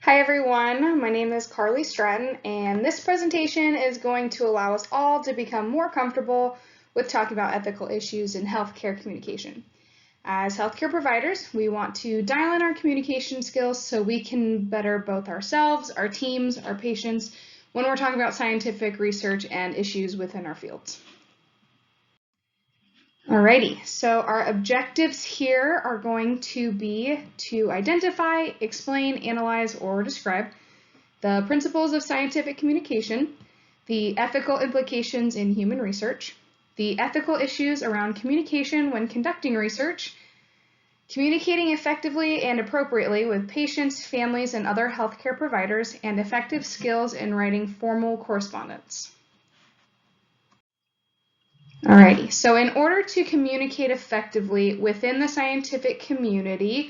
Hi everyone, my name is Carly Stratton, and this presentation is going to allow us all to become more comfortable with talking about ethical issues in healthcare communication. As healthcare providers, we want to dial in our communication skills so we can better both ourselves, our teams, our patients when we're talking about scientific research and issues within our fields. Alrighty, so our objectives here are going to be to identify, explain, analyze, or describe the principles of scientific communication, the ethical implications in human research, the ethical issues around communication when conducting research, communicating effectively and appropriately with patients, families, and other healthcare providers, and effective skills in writing formal correspondence. Alrighty, so in order to communicate effectively within the scientific community,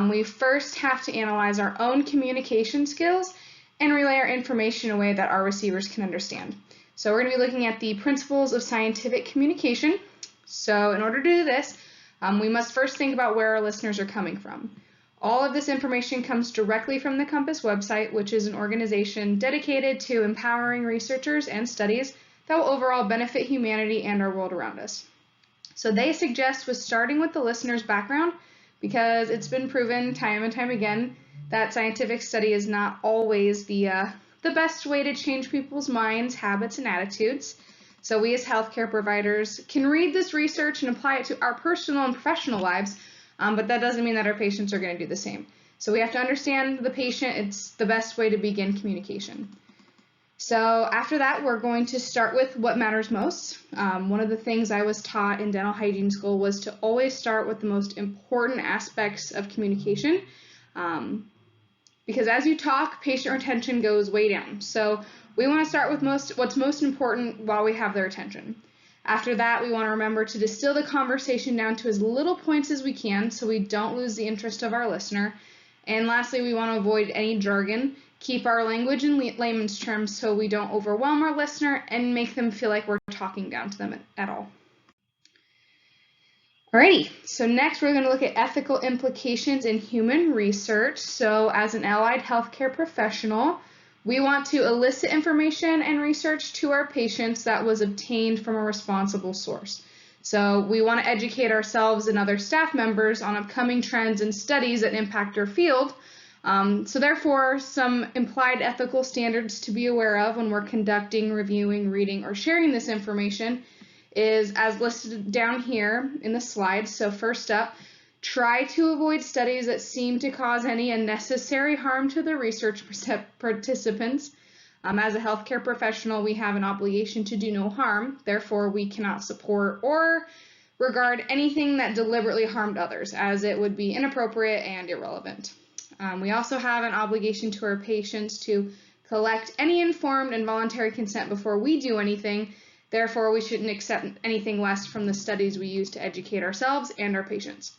we first have to analyze our own communication skills and relay our information in a way that our receivers can understand. So we're going to be looking at the principles of scientific communication. So in order to do this, we must first think about where our listeners are coming from. All of this information comes directly from the Compass website, which is an organization dedicated to empowering researchers and studies that will overall benefit humanity and our world around us. So they suggest with starting with the listener's background because it's been proven time and time again that scientific study is not always the best way to change people's minds, habits, and attitudes. So we as healthcare providers can read this research and apply it to our personal and professional lives, but that doesn't mean that our patients are going to do the same. So we have to understand the patient. It's the best way to begin communication. So after that, we're going to start with what matters most. One of the things I was taught in dental hygiene school was to always start with the most important aspects of communication. Because as you talk, patient retention goes way down. So we want to start with what's most important while we have their attention. After that, we want to remember to distill the conversation down to as little points as we can so we don't lose the interest of our listener. And lastly, we want to avoid any jargon, keep our language in layman's terms so we don't overwhelm our listener and make them feel like we're talking down to them at all. Alrighty, so next we're going to look at ethical implications in human research. So as an allied healthcare professional, we want to elicit information and research to our patients that was obtained from a responsible source. So we want to educate ourselves and other staff members on upcoming trends and studies that impact our field. So therefore, some implied ethical standards to be aware of when we're conducting, reviewing, reading, or sharing this information is as listed down here in the slide. So first up, try to avoid studies that seem to cause any unnecessary harm to the research participants. As a healthcare professional, we have an obligation to do no harm. Therefore, we cannot support or regard anything that deliberately harmed others, as it would be inappropriate and irrelevant. We also have an obligation to our patients to collect any informed and voluntary consent before we do anything. Therefore, we shouldn't accept anything less from the studies we use to educate ourselves and our patients.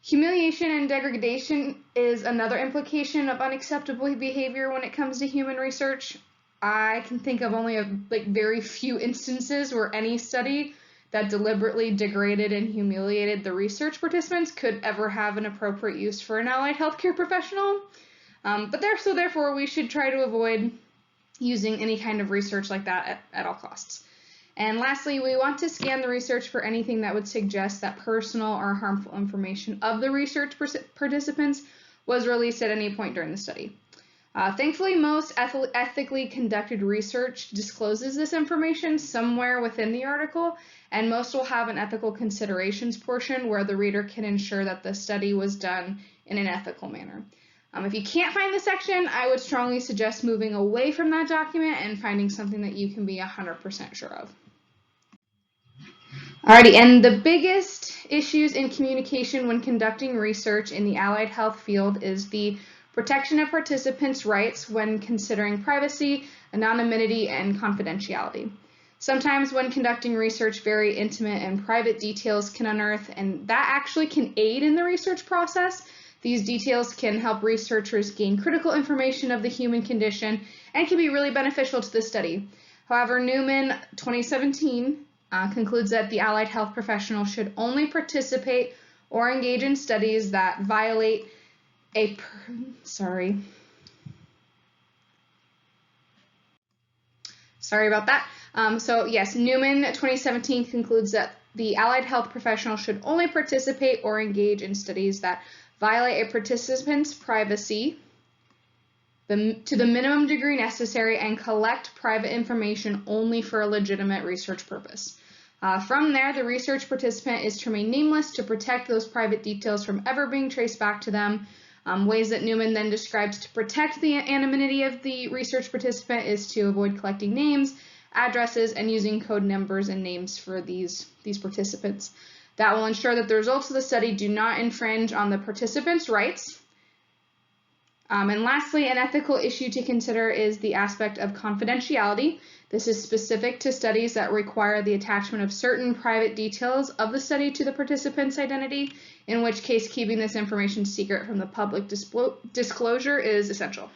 Humiliation and degradation is another implication of unacceptable behavior when it comes to human research. I can think of only very few instances where any study that deliberately degraded and humiliated the research participants could ever have an appropriate use for an allied healthcare professional. Therefore, we should try to avoid using any kind of research like that at all costs. And lastly, we want to scan the research for anything that would suggest that personal or harmful information of the research participants was released at any point during the study. Thankfully, most ethically conducted research discloses this information somewhere within the article, and most will have an ethical considerations portion where the reader can ensure that the study was done in an ethical manner. If you can't find the section, I would strongly suggest moving away from that document and finding something that you can be 100% sure of. Alrighty, and the biggest issues in communication when conducting research in the allied health field is the protection of participants' rights when considering privacy, anonymity, and confidentiality. Sometimes when conducting research, very intimate and private details can unearth, and that actually can aid in the research process. These details can help researchers gain critical information of the human condition and can be really beneficial to the study. However, Newman, 2017, concludes that the allied health professional should only participate or engage in studies that violate sorry about that. So yes, Newman 2017 concludes that the allied health professional should only participate or engage in studies that violate a participant's privacy to the minimum degree necessary and collect private information only for a legitimate research purpose. From there, the research participant is to remain nameless to protect those private details from ever being traced back to them. Ways that Newman then describes to protect the anonymity of the research participant is to avoid collecting names, addresses, and using code numbers and names for these participants. That will ensure that the results of the study do not infringe on the participants' rights. And lastly, an ethical issue to consider is the aspect of confidentiality. This is specific to studies that require the attachment of certain private details of the study to the participant's identity, in which case keeping this information secret from the public disclosure is essential.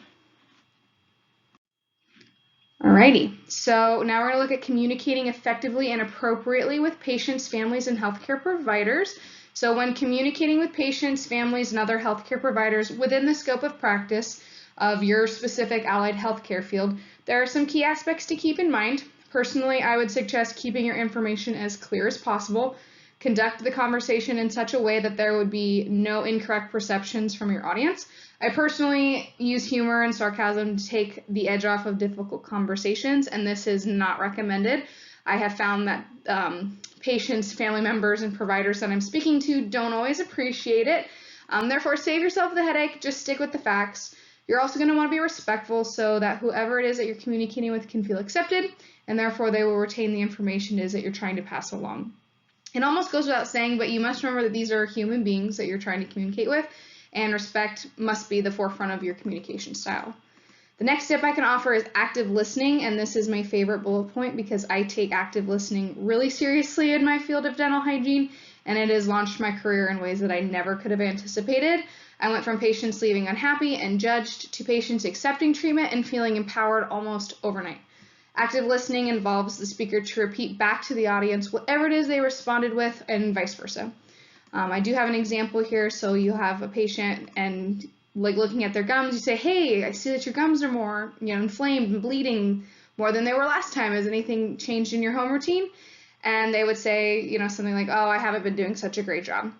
Alrighty, so now we're going to look at communicating effectively and appropriately with patients, families, and healthcare providers. So when communicating with patients, families, and other healthcare providers within the scope of practice of your specific allied healthcare field, there are some key aspects to keep in mind. Personally, I would suggest keeping your information as clear as possible. Conduct the conversation in such a way that there would be no incorrect perceptions from your audience. I personally use humor and sarcasm to take the edge off of difficult conversations, and this is not recommended. I have found that patients, family members, and providers that I'm speaking to don't always appreciate it. Therefore, save yourself the headache, just stick with the facts. You're also going to want to be respectful so that whoever it is that you're communicating with can feel accepted, and therefore they will retain the information it is that you're trying to pass along. It almost goes without saying, but you must remember that these are human beings that you're trying to communicate with, and respect must be the forefront of your communication style. The next tip I can offer is active listening, and this is my favorite bullet point because I take active listening really seriously in my field of dental hygiene, and it has launched my career in ways that I never could have anticipated. I went from patients leaving unhappy and judged to patients accepting treatment and feeling empowered almost overnight. Active listening involves the speaker to repeat back to the audience whatever it is they responded with, and vice versa. I do have an example here. So you have a patient and looking at their gums, you say, "Hey, I see that your gums are more inflamed and bleeding more than they were last time. Has anything changed in your home routine?" And they would say something like, "Oh, I haven't been doing such a great job."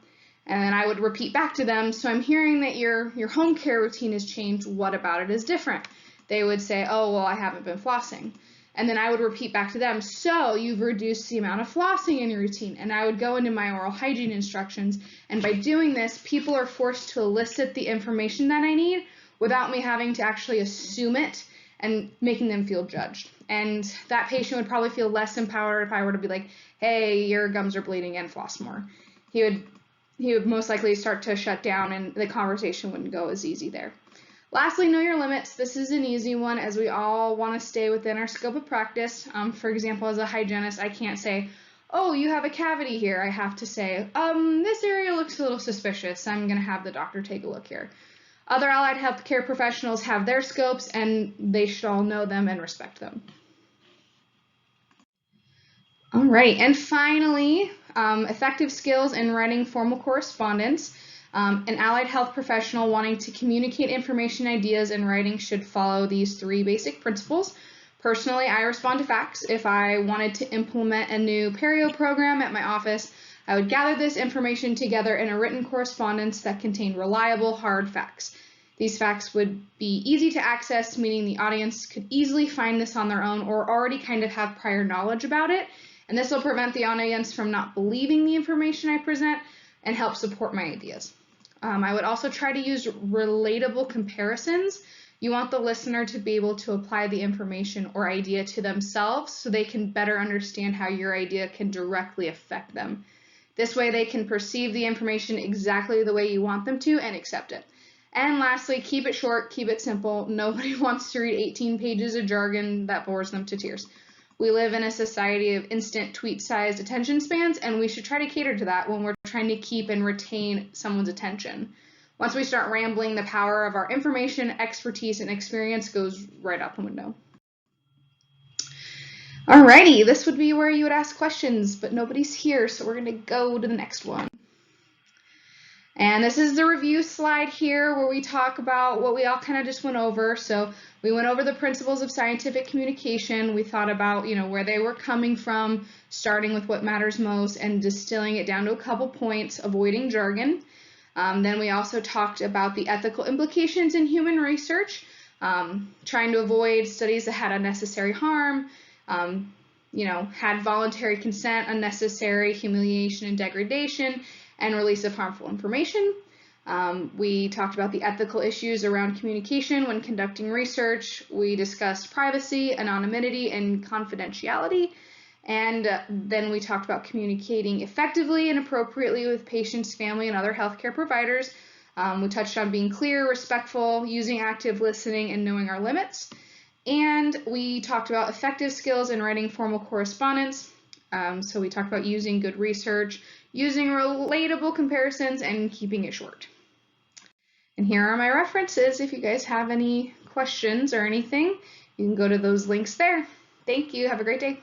And then I would repeat back to them, "So I'm hearing that your home care routine has changed. What about it is different?" They would say, "Oh, well, I haven't been flossing." And then I would repeat back to them, "So you've reduced the amount of flossing in your routine." And I would go into my oral hygiene instructions. And by doing this, people are forced to elicit the information that I need without me having to actually assume it and making them feel judged. And that patient would probably feel less empowered if I were to be like, "Hey, your gums are bleeding and floss more." He would most likely start to shut down, and the conversation wouldn't go as easy there. Lastly, know your limits. This is an easy one as we all want to stay within our scope of practice. For example, as a hygienist, I can't say, "Oh, you have a cavity here." I have to say, "This area looks a little suspicious. I'm going to have the doctor take a look here." Other allied healthcare professionals have their scopes, and they should all know them and respect them. All right, and finally, effective skills in writing formal correspondence. An allied health professional wanting to communicate information, ideas, in writing should follow these 3 basic principles. Personally, I respond to facts. If I wanted to implement a new perio program at my office, I would gather this information together in a written correspondence that contained reliable, hard facts. These facts would be easy to access, meaning the audience could easily find this on their own or already kind of have prior knowledge about it. And this will prevent the audience from not believing the information I present and help support my ideas. I would also try to use relatable comparisons. You want the listener to be able to apply the information or idea to themselves so they can better understand how your idea can directly affect them. This way they can perceive the information exactly the way you want them to and accept it. And lastly, keep it short, keep it simple. Nobody wants to read 18 pages of jargon that bores them to tears. We live in a society of instant tweet-sized attention spans, and we should try to cater to that when we're trying to keep and retain someone's attention. Once we start rambling, the power of our information, expertise, and experience goes right out the window. Alrighty, this would be where you would ask questions, but nobody's here, so we're going to go to the next one. And this is the review slide here where we talk about what we all kind of just went over. So we went over the principles of scientific communication. We thought about, where they were coming from, starting with what matters most and distilling it down to a couple points, avoiding jargon. Then we also talked about the ethical implications in human research, trying to avoid studies that had unnecessary harm, had voluntary consent, unnecessary humiliation and degradation, and release of harmful information. We talked about the ethical issues around communication when conducting research. We discussed privacy, anonymity, and confidentiality. And then we talked about communicating effectively and appropriately with patients, family, and other healthcare providers. We touched on being clear, respectful, using active listening, and knowing our limits. And we talked about effective skills in writing formal correspondence. So we talked about using good research, using relatable comparisons, and keeping it short. And here are my references. If you guys have any questions or anything, you can go to those links there. Thank you. Have a great day.